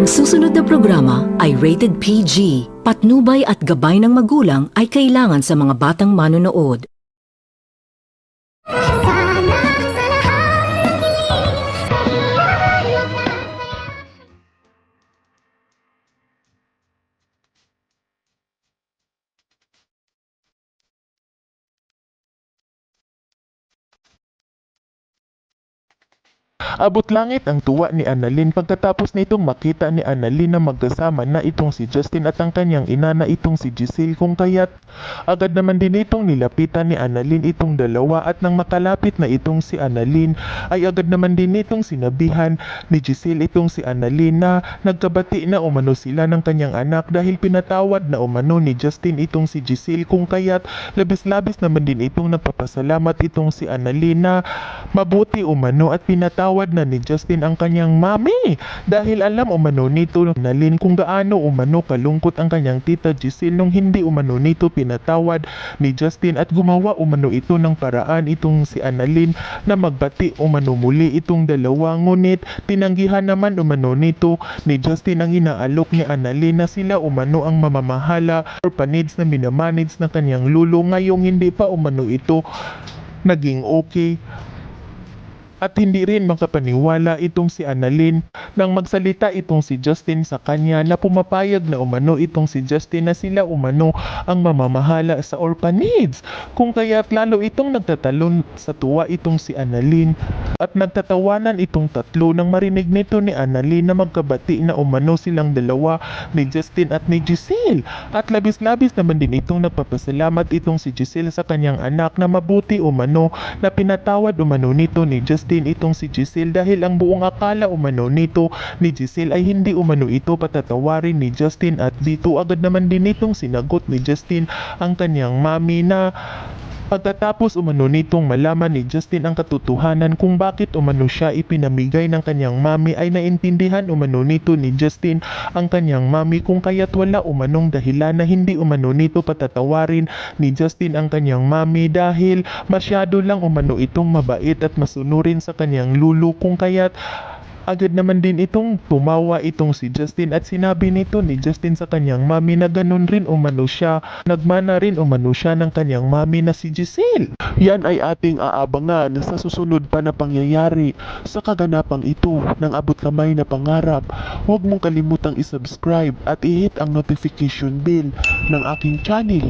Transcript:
susunod na programa ay rated PG. Patnubay at gabay ng magulang ay kailangan sa mga batang manonood. Abot langit ang tuwa ni Annalyn pagkatapos nitong makita ni Annalyn na magkasama na itong si Justin at ang kanyang ina na itong si Giselle, kung kaya't agad naman din itong nilapitan ni Annalyn itong dalawa, at nang makalapit na itong si Annalyn ay agad naman din itong sinabihan ni Giselle itong si Annalyn na nagkabati na umano sila ng kanyang anak dahil pinatawad na umano ni Justin itong si Giselle, kung kaya't labis-labis naman din itong nagpapasalamat itong si Annalyn na mabuti umano at pinatawad na ni Justin ang kanyang mami dahil alam umano nito Annalyn kung gaano umano kalungkot ang kanyang tita Giselle nung hindi umano nito pinatawad ni Justin, at gumawa umano ito ng paraan itong si Annalyn na magbati umano muli itong dalawa, ngunit tinanggihan naman umano nito ni Justin ang inaalok ni Annalyn na sila umano ang mamamahala orphanage na minamanage ng kanyang lulo ngayong hindi pa umano ito naging okay. At hindi rin makapaniwala itong si Annalyn nang magsalita itong si Justin sa kanya na pumapayag na umano itong si Justin na sila umano ang mamamahala sa orphanage, kung kaya't lalo itong nagtatalon sa tuwa itong si Annalyn at nagtatawanan itong tatlo nang marinig nito ni Annalyn na magkabati na umano silang dalawa ni Justin at ni Giselle, at labis-labis naman din itong nagpapasalamat itong si Giselle sa kanyang anak na mabuti umano na pinatawad umano nito ni Justin itong si Giselle dahil ang buong akala umano nito ni Giselle ay hindi umano ito patatawarin ni Justin, at dito agad naman din itong sinagot ni Justin ang kanyang mami na pagkatapos umano nitong malaman ni Justin ang katotohanan kung bakit umano siya ipinamigay ng kanyang mami ay naintindihan umano nito ni Justin ang kanyang mami, kung kaya't wala umanong dahilan na hindi umano nito patatawarin ni Justin ang kanyang mami dahil masyado lang umano itong mabait at masunurin sa kanyang lulu, kung kaya't agad naman din itong tumawa itong si Justin at sinabi nito ni Justin sa kanyang mami na ganun rin umano siya, nagmana rin umano siya ng kanyang mami na si Giselle. Yan ay ating aabangan sa susunod pa na pangyayari sa kaganapang ito ng abot kamay na pangarap. Huwag mong kalimutang isubscribe at i-hit ang notification bell ng aking channel.